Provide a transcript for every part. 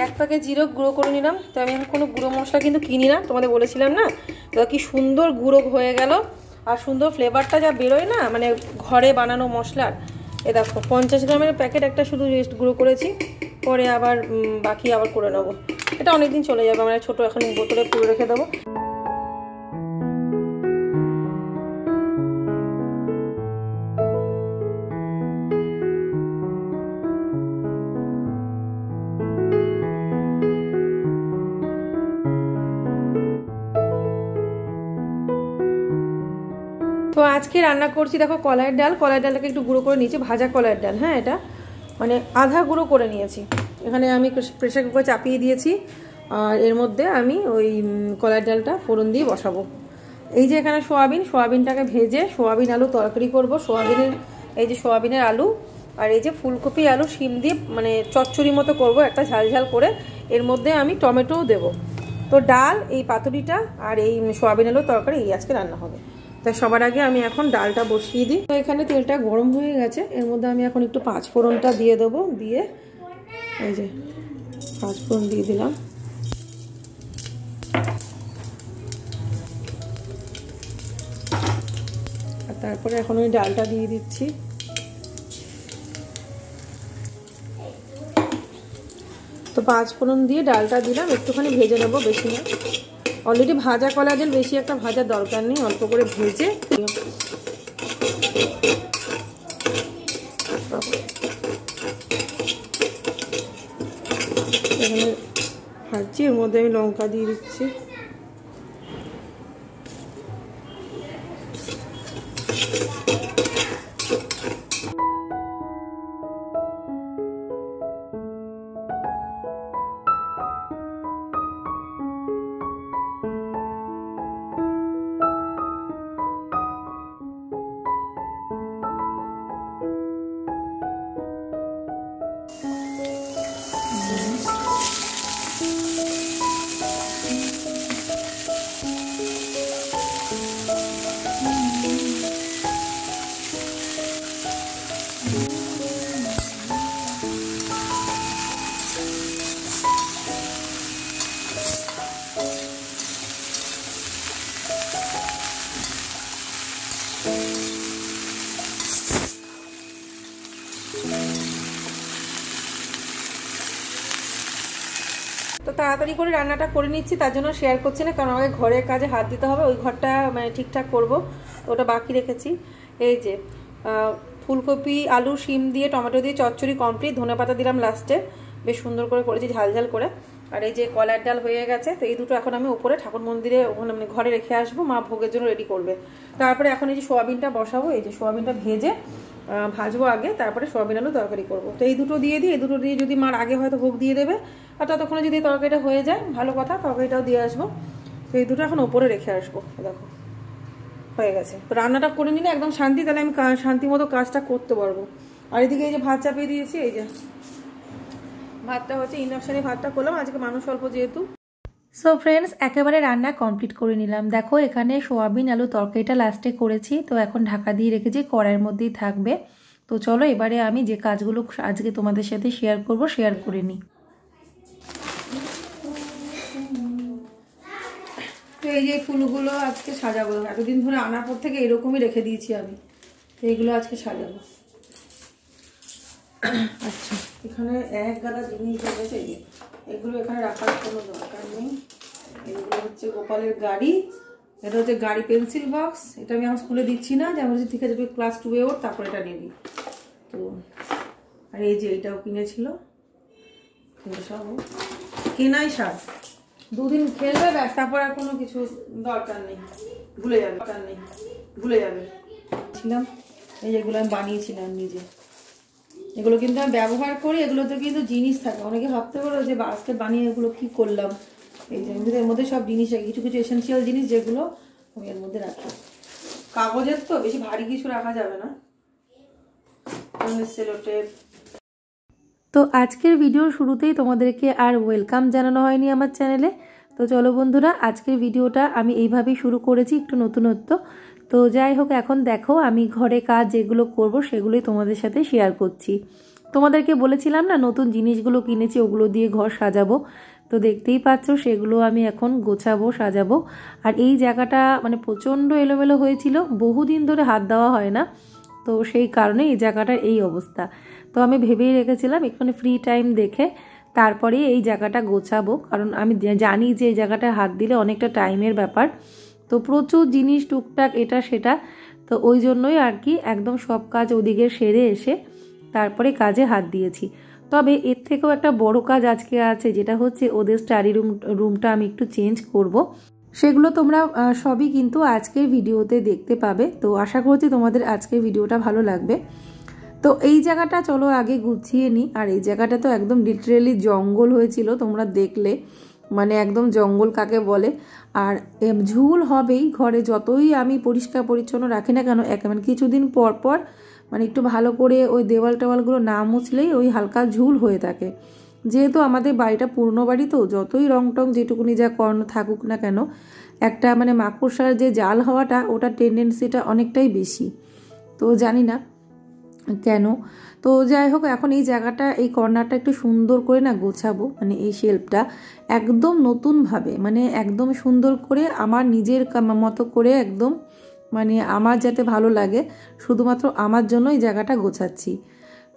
এক প্যাকেট জিরে গুঁড়ো করে নিলাম। তো আমি এখন কোনো গুঁড়ো মশলা কিন্তু কিনি না, তোমাদের বলেছিলাম না। তো কি সুন্দর গুঁড়ো হয়ে গেল, আর সুন্দর ফ্লেভারটা যা বেরোয় না, মানে ঘরে বানানো মশলার। এ দেখো 50 গ্রামের প্যাকেট একটা শুধু গুঁড়ো করেছি, পরে আবার বাকি আবার করে নেবো। এটা অনেকদিন চলে যাবে, আমরা ছোটো এখন বোতলে পুরো রেখে দেবো। তো আজকে রান্না করছি দেখো কলাইয়ের ডাল। কলাইয়ের ডালটাকে একটু গুঁড়ো করে নিয়েছি, ভাজা কলাইয়ের ডাল। হ্যাঁ, এটা মানে আধা গুঁড়ো করে নিয়েছি। এখানে আমি প্রেসার কুকারে চাপিয়ে দিয়েছি, আর এর মধ্যে আমি ওই কলাইয়ের ডালটা ফোড়ন দিয়ে বসাবো। এই যে এখানে সোয়াবিনটাকে ভেজে সোয়াবিন আলু তরকারি করব। এই যে সোয়াবিনের আলু আর এই যে ফুলকপি আলু শিম দিয়ে মানে চচ্চড়ি মতো করব, একটা ঝাল করে। এর মধ্যে আমি টমেটোও দেবো। তো ডাল, এই পাতুরিটা আর এই সোয়াবিন আলু তরকারি এই আজকে রান্না হবে। তাই সবার আগে আমি এখন ডালটা বসিয়ে দিই। তো এখানে তেলটা গরম হয়ে গেছে, এর মধ্যে আমি এখন একটু পাঁচফোড়নটা দিয়ে দেবো। দিয়ে এই যে পাঁচফোড়ন দিয়ে দিলাম। আর তারপরে এখন ওই ডালটা দিয়ে দিচ্ছি। তো পাঁচফোড়ন দিয়ে ডালটা দিলাম, একটুখানি ভেজে নেবো, বেশি না। অলরেডি ভাজা কলাইয়ের ডাল, বেশি একটা ভাজার দরকার নেই, অল্প করে ভেজে এখানে ভাজছি। এর মধ্যে আমি লঙ্কা দিয়ে দিচ্ছি। তো তাড়াতাড়ি করে রান্নাটা করে নিচ্ছি, তার জন্য শেয়ার করছি না, কারণ আমাকে ঘরের কাজে হাত দিতে হবে। ওই ঘরটা মানে ঠিকঠাক করব, তো ওটা বাকি রেখেছি। এই যে ফুলকপি আলু শিম দিয়ে টমেটো দিয়ে চচ্চড়ি কমপ্লিট। ধনেপাতা দিলাম লাস্টে, বেশ সুন্দর করে করেছি ঝাল করে। আর এই যে কলার ডাল হয়ে গেছে। তো এই দুটো এখন আমি উপরে ঠাকুর মন্দিরে ওখানে মানে ঘরে রেখে আসবো, মা ভোগের জন্য রেডি করবে। তারপরে এখন এই যে সোয়াবিনটা বসাবো। এই যে সোয়াবিনটা ভেজে ভাজবো আগে, তারপরে সোয়াবিন আলু তরকারি করবো। তো এই দুটো দিয়ে দিই। এই দুটো দিয়ে যদি মার আগে হয়তো ভোগ দিয়ে দেবে, আর ততক্ষণে যদি তরকারিটা হয়ে যায় ভালো কথা, তরকারিটাও দিয়ে আসবো। তো এই দুটো এখন ওপরে রেখে আসবো। দেখো হয়ে গেছে। তো রান্নাটা করে নিলে একদম শান্তি, তাহলে আমি শান্তি মতো কাজটা করতে পারবো। আর এদিকে এই যে ভাত চাপিয়ে দিয়েছি। এই যে ভাতটা হচ্ছে ইন্ডাকশানে ভাতটা করলাম, আজকে মানুষ অল্প যেহেতু। সো ফ্রেন্ডস, একেবারে রান্না কমপ্লিট করে নিলাম। দেখো এখানে সোয়াবিন আলু তরকারিটা লাস্টে করেছি। তো এখন ঢাকা দিয়ে রেখেছি, কড়াইয়ের মধ্যেই থাকবে। তো চলো এবারে আমি যে কাজগুলো আজকে তোমাদের সাথে শেয়ার করব শেয়ার করে নিই। তো এই যে ফুলগুলো আজকে সাজাবো। এতদিন ধরে আনার পর থেকে এরকমই রেখে দিয়েছি আমি। তো এইগুলো আজকে সাজাবো। আচ্ছা, এখানে এক গাদা জিনিস রয়েছে, এগুলো এখানে রাখার কোনো দরকার নেই। এগুলো হচ্ছে গোপালের গাড়ি, এটা হচ্ছে গাড়ি পেন্সিল বক্স। এটা আমি আমার স্কুলে দিচ্ছি না, যে আমার ঠিক আছে তুই ক্লাস 2-এ ওর, তারপর এটা নিবি। তো আর এই যে এইটাও কিনেছিল, সব কেনাই সার। 2 দিন খেলবে ব্যাস, তারপর আর কোনো কিছু দরকার নেই, ভুলে যাবে। ছিলাম এই যেগুলো আমি বানিয়েছিলাম নিজে, এগুলো কিন্তু আমি ব্যবহার করি। এগুলোতে কিন্তু জিনিস থাকে, অনেকে ভাবতে পারো যে বাস্কেট বানিয়ে এগুলো কি করলাম। এই যে এর মধ্যে সব জিনিস আছে, কিছু কিছু এসেন্সিয়াল জিনিস যেগুলো আমি এর মধ্যে রাখি। কাগজের তো বেশি ভারী কিছু রাখা যাবে না, সেলোটেপ। তো আজকের ভিডিওর শুরুতেই তোমাদেরকে আর ওয়েলকাম জানানো হয়নি আমার চ্যানেলে। তো চলো বন্ধুরা, আজকের ভিডিওটা আমি এইভাবেই শুরু করেছি, একটু নতুনত্ব। তো যাই হোক, এখন দেখো আমি ঘরে কাজ যেগুলো করব সেগুলোই তোমাদের সাথে শেয়ার করছি। তোমাদেরকে বলেছিলাম না নতুন জিনিসগুলো কিনেছি, ওগুলো দিয়ে ঘর সাজাবো। তো দেখতেই পাচ্ছ সেগুলো আমি এখন গোছাবো, সাজাবো। আর এই জায়গাটা মানে প্রচণ্ড এলোমেলো হয়েছিল, বহুদিন ধরে হাত দেওয়া হয় না, তো সেই কারণে এই জায়গাটার এই অবস্থা। তো আমি ভেবেই রেখেছিলাম এখানে ফ্রি টাইম দেখে তারপরে এই জায়গাটা গোছাবো, কারণ আমি জানি যে এই জায়গাটা হাত দিলে অনেকটা টাইমের ব্যাপার। তো প্রচুর জিনিস টুকটাক এটা সেটা, তো ওই জন্যই আর কি একদম সব কাজ ওদিকে সেরে এসে তারপরে কাজে হাত দিয়েছি। তবে এর থেকেও একটা বড় কাজ আজকে আছে, যেটা হচ্ছে ওদের স্টাডি রুমটা আমি একটু চেঞ্জ করব। সেগুলো তোমরা সবই কিন্তু আজকের ভিডিওতে দেখতে পাবে। তো আশা করছি তোমাদের আজকের ভিডিওটা ভালো লাগবে। তো এই জায়গাটা চলো আগে গুছিয়ে নিই। আর এই জায়গাটা তো একদম লিটারেলি জঙ্গল হয়েছিল, তোমরা দেখলে, মানে একদম জঙ্গল কাকে বলে। আর ঝুল হবেই ঘরে, যতই আমি পরিষ্কার পরিচ্ছন্ন রাখি না কেন, মানে কিছুদিন পর পর মানে একটু ভালো করে ওই দেওয়াল টেওয়ালগুলো না মুছলেই ওই হালকা ঝুল হয়ে থাকে। যেহেতু আমাদের বাড়িটা পুরনো বাড়ি, তো যতই রং টং যেটুকুনি যা করানো থাকুক না কেন, একটা মানে মাকড়সার যে জাল হওয়াটা, ওটার টেন্ডেন্সিটা অনেকটাই বেশি। তো জানি না কেন। তো যাই হোক, এখন এই জায়গাটা, এই কর্নারটা একটু সুন্দর করে না গোছাবো, মানে এই শেলফটা একদম নতুনভাবে, মানে একদম সুন্দর করে আমার নিজের মতো করে, একদম মানে আমার যাতে ভালো লাগে, শুধুমাত্র আমার জন্য এই জায়গাটা গোছাচ্ছি।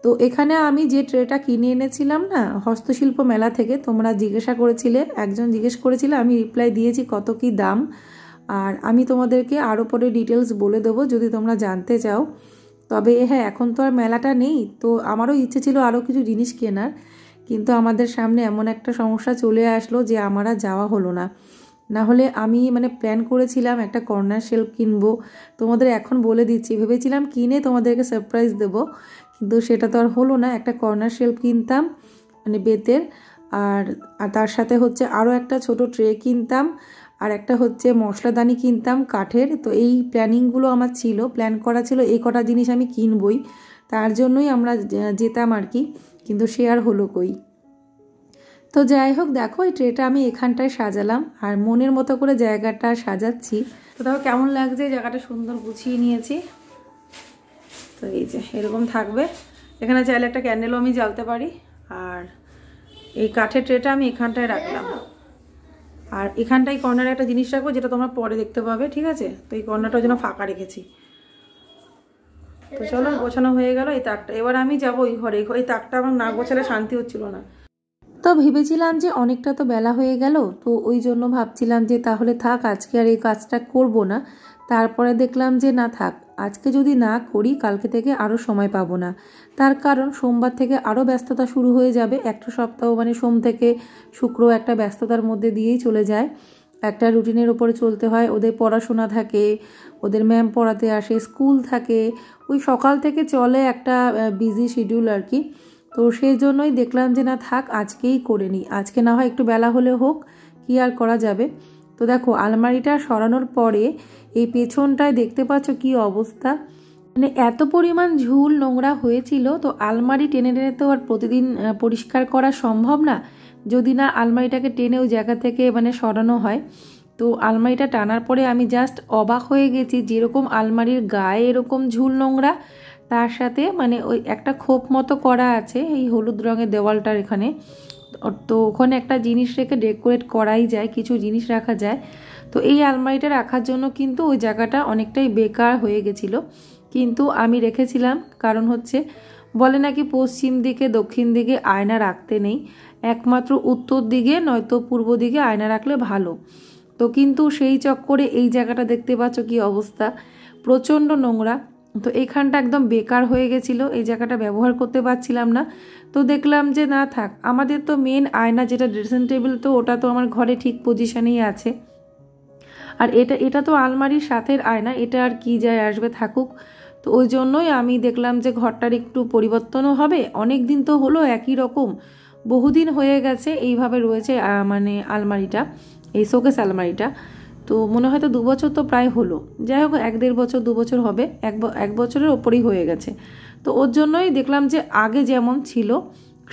তো এখানে আমি যে ট্রেটা কিনে এনেছিলাম না হস্তশিল্প মেলা থেকে, তোমরা জিজ্ঞাসা করেছিলে, একজন জিজ্ঞেস করেছিলে, আমি রিপ্লাই দিয়েছি কত কি দাম। আর আমি তোমাদেরকে আরও পরে ডিটেলস বলে দেবো যদি তোমরা জানতে চাও। তবে হ্যাঁ, এখন তো আর মেলাটা নেই, তো আমারও ইচ্ছে ছিল আরও কিছু জিনিস কেনার, কিন্তু আমাদের সামনে এমন একটা সমস্যা চলে আসলো যে আমার আর যাওয়া হলো না। না হলে আমি মানে প্ল্যান করেছিলাম একটা কর্নার শেলফ কিনবো, তোমাদের এখন বলে দিচ্ছি, ভেবেছিলাম কিনে তোমাদেরকে সারপ্রাইজ দেবো, কিন্তু সেটা তো আর হলো না। একটা কর্নার শেলফ কিনতাম মানে বেতের, আর তার সাথে হচ্ছে আরও একটা ছোট ট্রে কিনতাম, আর একটা হচ্ছে মশলাদানি কিনতাম কাঠের। তো এই প্ল্যানিংগুলো আমার ছিল, প্ল্যান করা ছিল এই কটা জিনিস আমি কিনবই, তার জন্যই আমরা যেতাম আর কি, কিন্তু সে আর হলো কই। তো যাই হোক, দেখো এই ট্রেটা আমি এখানটায় সাজালাম আর মনের মতো করে জায়গাটা সাজাচ্ছি। তো দেখো কেমন লাগছে, জায়গাটা সুন্দর গুছিয়ে নিয়েছি। তো এই যে এরকম থাকবে, এখানে চাইলে একটা ক্যান্ডেলও আমি জ্বালতে পারি। আর এই কাঠের ট্রেটা আমি এখানটায় রাখলাম, আর এখানটায় কর্নারে একটা জিনিস রাখবো যেটা তোমরা পরে দেখতে পাবে, ঠিক আছে? তো এই কর্নারটার জন্য ফাঁকা রেখেছি। তো চলো, গোছানো হয়ে গেল এই তাকটা। এবার আমি যাবো ওই ঘরে, এই তাকটা আমার না গোছালে শান্তি হচ্ছিল না। তো ভেবেছিলাম যে অনেকটা তো বেলা হয়ে গেল, তো ওই জন্য ভাবছিলাম যে তাহলে থাক, আজকে আর এই কাজটা করব না। তারপরে দেখলাম যে না থাক, আজকে যদি না করি কালকে থেকে আরও সময় পাবো না। তার কারণ সোমবার থেকে আরও ব্যস্ততা শুরু হয়ে যাবে। একটা সপ্তাহ মানে সোম থেকে শুক্র একটা ব্যস্ততার মধ্যে দিয়েই চলে যায়, একটা রুটিনের উপরে চলতে হয়। ওদের পড়াশোনা থাকে, ওদের ম্যাম পড়াতে আসে, স্কুল থাকে, ওই সকাল থেকে চলে একটা বিজি শিডিউল আর কি। তো সেই জন্যই দেখলাম যে না থাক, আজকেই করে নিই, আজকে না হয় একটু বেলা হলে হোক, কি আর করা যাবে। তো দেখো আলমারিটা সরানোর পরে এই পেছনটায় দেখতে পাচ্ছ কি অবস্থা, মানে এত পরিমাণ ঝুল নোংরা হয়েছিল। তো আলমারি টেনে টেনে তো আর প্রতিদিন পরিষ্কার করা সম্ভব না, যদি না আলমারিটাকে টেনে ওই জায়গা থেকে মানে সরানো হয়। তো আলমারিটা টানার পরে আমি জাস্ট অবাক হয়ে গেছি, যেরকম আলমারির গায়ে এরকম ঝুল নোংরা, তার সাথে মানে ওই একটা খোপ মতো করা আছে এই হলুদ রঙের দেওয়ালটার এখানে। তো ওখানে একটা জিনিস রেখে ডেকোরেট করাই যায়, কিছু জিনিস রাখা যায়। তো এই আলমারিটা রাখার জন্য কিন্তু ওই জায়গাটা অনেকটাই বেকার হয়ে গেছিলো, কিন্তু আমি রেখেছিলাম। কারণ হচ্ছে বলে নাকি পশ্চিম দিকে দক্ষিণ দিকে আয়না রাখতে নেই, একমাত্র উত্তর দিকে নয়তো পূর্ব দিকে আয়না রাখলে ভালো। তো কিন্তু সেই চক্করে এই জায়গাটা দেখতে পাচ্ছ কি অবস্থা, প্রচণ্ড নোংরা। তো এইখানটা একদম বেকার হয়ে গেছিলো, এই জায়গাটা ব্যবহার করতে পারছিলাম না। তো দেখলাম যে না থাক, আমাদের তো মেন আয়না যেটা ড্রেসিং টেবিল, তো ওটা তো আমার ঘরে ঠিক পজিশনেই আছে। আর এটা তো আলমারির সাথের আয়না, এটা আর কি যায় আসবে, থাকুক। তো ওই জন্যই আমি দেখলাম যে ঘরটার একটু পরিবর্তনও হবে। অনেক দিন তো হলো একই রকম, বহুদিন হয়ে গেছে এইভাবে রয়েছে মানে আলমারিটা, এই শোকেস আলমারিটা। তো মনে হয় তো 2 বছর তো প্রায় হলো, যাই হোক 1-1.5 বছর 2 বছর হবে, 1 বছরের ওপরেই হয়ে গেছে। তো ওর জন্যই দেখলাম যে আগে যেমন ছিল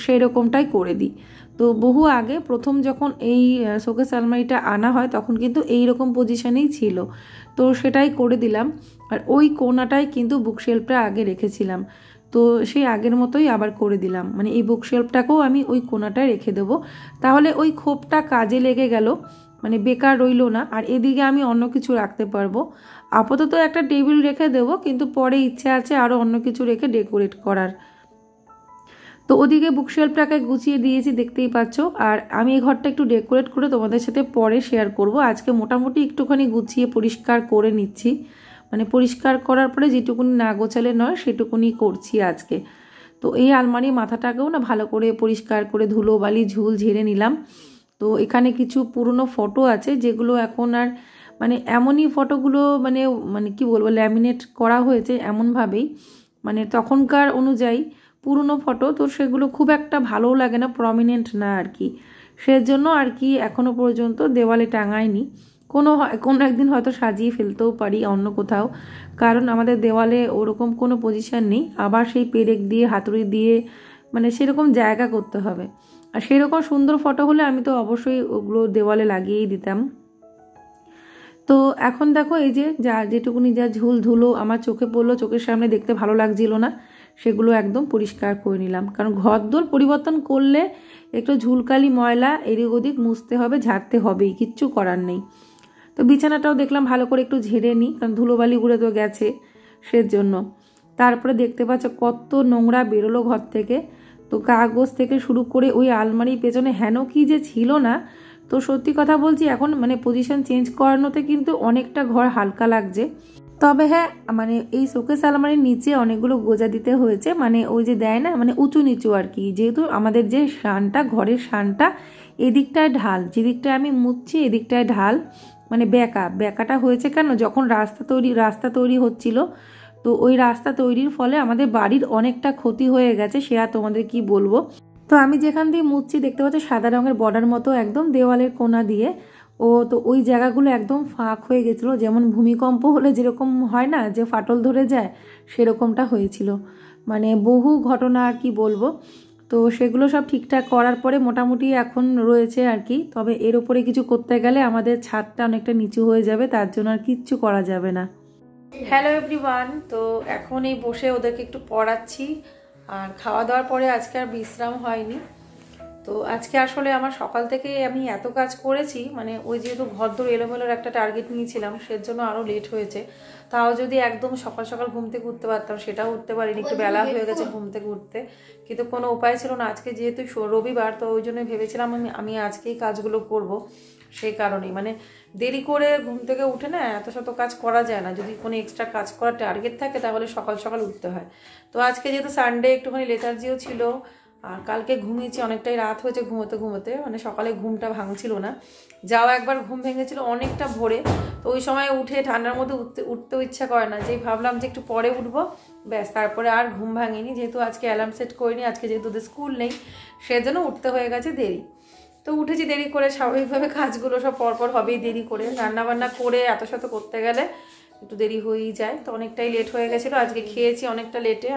সেই রকমটাই করে দিই। তো বহু আগে প্রথম যখন এই শোকেস আলমারিটা আনা হয় তখন কিন্তু এই রকম পজিশনেই ছিল, তো সেটাই করে দিলাম। আর ওই কোণাটাই কিন্তু বুকশেলফটা আগে রেখেছিলাম। তো তো সেই আগের মতোই আবার করে দিলাম, মানে এই বুকশেলফটাকেও আমি ওই কোণাটায় রেখে দেবো, তাহলে ওই খোপটা কাজে লেগে গেল, মানে বেকার রইল না। আর এদিকে আমি অন্য কিছু রাখতে পারবো। আপাতত একটা টেবিল রেখে দেবো, কিন্তু পরে ইচ্ছে আছে আরও অন্য কিছু রেখে ডেকোরেট করার। তো ওদিকে বুকশেলফটাকে গুছিয়ে দিয়েছি, দেখতেই পাচ্ছ। আর আমি এই ঘরটা একটু ডেকোরেট করে তোমাদের সাথে পরে শেয়ার করব। আজকে মোটামুটি একটুখানি গুছিয়ে পরিষ্কার করে নিচ্ছি, মানে পরিষ্কার করার পরে যেটুকুনি না গোছালে নয় সেটুকুনি করছি আজকে। তো এই আলমারির মাথাটাকেও না ভালো করে পরিষ্কার করে ধুলো বালি ঝুল ঝেড়ে নিলাম। তো এখানে কিছু পুরনো ফটো আছে যেগুলো এখন আর, মানে এমনই ফটোগুলো মানে মানে কি বলবো, ল্যামিনেট করা হয়েছে এমনভাবেই, মানে তখনকার অনুযায়ী পুরনো ফটো, তো সেগুলো খুব একটা ভালোও লাগে না, প্রমিনেন্ট না আর কি। সেজন্য আর কি এখনও পর্যন্ত দেওয়ালে টাঙায়নি। কোনো একদিন হয়তো সাজিয়ে ফেলতেও পারি অন্য কোথাও, কারণ আমাদের দেওয়ালে ওরকম কোনো পজিশান নেই, আবার সেই পেরেক দিয়ে হাতুড়ি দিয়ে মানে সেরকম জায়গা করতে হবে। আর সেরকম সুন্দর ফটো হলে আমি তো অবশ্যই ওগুলো দেওয়ালে লাগিয়েই দিতাম। তো এখন দেখো এই যে যেটুকুনি যা ঝুল ধুলো আমার চোখে পড়লো, চোখের সামনে দেখতে ভালো লাগছিল না, সেগুলো একদম পরিষ্কার করে নিলাম। কারণ ঘরদোর পরিবর্তন করলে একটু ঝুলকালি ময়লা এদিক ওদিক মুছতে হবে, ঝাড়তে হবেই, কিচ্ছু করার নেই। তো বিছানাটাও দেখলাম ভালো করে একটু ঝেড়ে নিই, কারণ ধুলোবালি উড়ে তো গেছে সেজন্য। তারপরে দেখতে পাচ্ছ কত নোংরা বেরোলো ঘর থেকে। তো কাগজ থেকে শুরু করে ওই আলমারির পেছনে হেন কি যে ছিল না। তো সত্যি কথা বলছি, এখন মানে পজিশন চেঞ্জ করানোতে কিন্তু অনেকটা ঘর হালকা লাগছে। তবে হ্যাঁ, মানে এই শোকেস আলমারির নিচে অনেকগুলো গোজা দিতে হয়েছে, মানে ওই যে দেয় না, মানে উঁচু নিচু আর কি। যেহেতু আমাদের যে শানটা, ঘরের শানটা এদিকটায় ঢাল, যেদিকটায় আমি মুছছি এদিকটায় ঢাল, মানে বেঁকাটা হয়েছে কেন, যখন রাস্তা তৈরি হচ্ছিল, তো ওই রাস্তা তৈরির ফলে আমাদের বাড়ির অনেকটা ক্ষতি হয়ে গেছে, সে আর তোমাদের কি বলবো। তো আমি যেখান দিয়ে মুছছি দেখতে পাচ্ছি সাদা রঙের বর্ডার মতো একদম দেওয়ালের কোণা দিয়ে, তো ওই জায়গাগুলো একদম ফাঁক হয়ে গেছিলো, যেমন ভূমিকম্প হলে যেরকম হয় না যে ফাটল ধরে যায়, সেরকমটা হয়েছিল। মানে বহু ঘটনা আর কি বলবো। তো সেগুলো সব ঠিকঠাক করার পরে মোটামুটি এখন রয়েছে আর কি। তবে এর উপরে কিছু করতে গেলে আমাদের ছাদটা অনেকটা নিচু হয়ে যাবে, তার জন্য আর কিচ্ছু করা যাবে না। হ্যালো এভরিওয়ান, তো এখন এই বসে ওদেরকে একটু পড়াচ্ছি, আর খাওয়া দাওয়ার পরে আজকে আর বিশ্রাম হয়নি। তো আজকে আসলে আমার সকাল থেকে আমি এত কাজ করেছি, মানে ওই যেহেতু ঘরদোর এলোমেলোর একটা টার্গেট নিয়েছিলাম, সেজন্য আরও লেট হয়েছে। তাও যদি একদম সকাল সকাল ঘুম থেকে উঠতে পারতাম, সেটাও উঠতে পারিনি, একটু বেলা হয়ে গেছে ঘুম থেকে উঠতে, কিন্তু কোনো উপায় ছিল না। আজকে যেহেতু রবিবার, তো ওই জন্য ভেবেছিলাম আমি আজকেই কাজগুলো করব। সেই কারণেই মানে দেরি করে ঘুম থেকে উঠে না এত শত কাজ করা যায় না, যদি কোনো এক্সট্রা কাজ করার টার্গেট থাকে তাহলে সকাল সকাল উঠতে হয়। তো আজকে যেহেতু সানডে একটুখানি লেথার্জিও ছিল, আর কালকে ঘুমিয়েছি অনেকটাই রাত হয়েছে ঘুমোতে, মানে সকালে ঘুমটা ভাঙছিল না। যাও একবার ঘুম ভেঙেছিল অনেকটা ভোরে, তো ওই সময় উঠে ঠান্ডার মধ্যে উঠতেও ইচ্ছা করে না, যেই ভাবলাম যে একটু পরে উঠবো, ব্যাস তারপরে আর ঘুম ভাঙিনি। যেহেতু আজকে অ্যালার্ম সেট করিনি, আজকে যেহেতু ওদের স্কুল নেই, সেজন্য উঠতে হয়ে গেছে দেরি। তো উঠেছি দেরি করে, স্বাভাবিকভাবে কাজগুলো সব পরপর হবেই দেরি করে, রান্নাবান্না করে এত শত করতে গেলে একটু দেরি হয়েই যায়। তো অনেকটাই লেট হয়ে গেছিলো, আজকে খেয়েছি অনেকটা লেটে।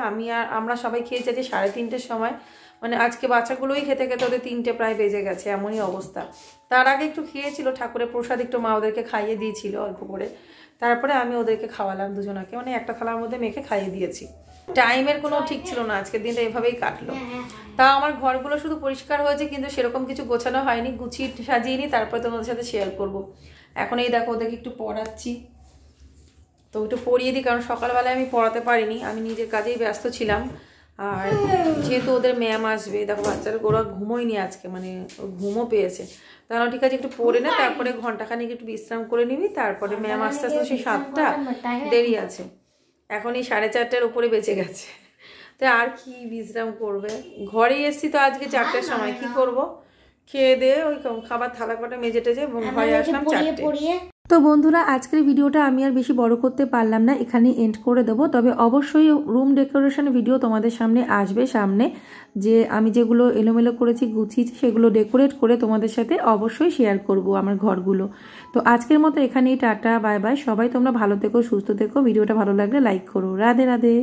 আমরা সবাই খেয়েছি আজকে 3:30-র সময়, মানে আজকে বাচ্চাগুলোই খেতে খেতে ওদের 3টে প্রায় বেজে গেছে, এমনই অবস্থা। তার আগে একটু খেয়েছিল, ঠাকুরের প্রসাদ একটু মা ওদেরকে খাইয়ে দিয়েছিল অল্প করে, তারপরে আমি ওদেরকে খাওয়ালাম দুজনাকে, মানে একটা থালার মধ্যে মেখে খাইয়ে দিয়েছি। টাইমের কোনো ঠিক ছিল না, আজকের দিনটা এভাবেই কাটলো। তা আমার ঘরগুলো শুধু পরিষ্কার হয়েছে, কিন্তু সেরকম কিছু গোছানো হয়নি, গুছিয়ে সাজিয়ে নিই, তারপরে তোমাদের সাথে শেয়ার করব। এখন এই দেখো ওদেরকে একটু পড়াচ্ছি, তো একটু পড়িয়ে দিই, কারণ সকালবেলায় আমি পড়াতে পারিনি, আমি নিজের কাজেই ব্যস্ত ছিলাম। আর যেহেতু ওদের ম্যাম আসবে, দেখো বাচ্চারা ওরা ঘুমোয়নি আজকে, মানে ঘুমও পেয়েছে। তাহলে ঠিক আছে একটু পড়ে না, তারপরে ঘন্টাখানিক একটু বিশ্রাম করে নিবি, তারপরে ম্যাম আস্তে আস্তে সেই 7টা দেরি আছে, এখন এই 4:30-র উপরে বেঁচে গেছে। তো আর কি বিশ্রাম করবে, ঘরেই এসছি তো আজকে 4টার সময়, কি করব, খেয়ে দিয়ে ওই খাবার থালা কটা মেজে টেজে ঘরে আসলাম 4টে। তো বন্ধুরা, আজকের ভিডিওটা আমি আর বেশি বড় করতে পারলাম না, এখানে এন্ড করে দেবো। তবে অবশ্যই রুম ডেকোরেশন ভিডিও তোমাদের সামনে আসবে সামনে, যে আমি যেগুলো এলোমেলো করেছি গুছিয়েছি সেগুলো ডেকোরেট করে তোমাদের সাথে অবশ্যই শেয়ার করব আমার ঘরগুলো। তো আজকের মতো এখানেই টাটা, বাই বাই। সবাই তোমরা ভালো থেকো, সুস্থ থেকো। ভিডিওটা ভালো লাগলে লাইক করো। রাধে রাধে।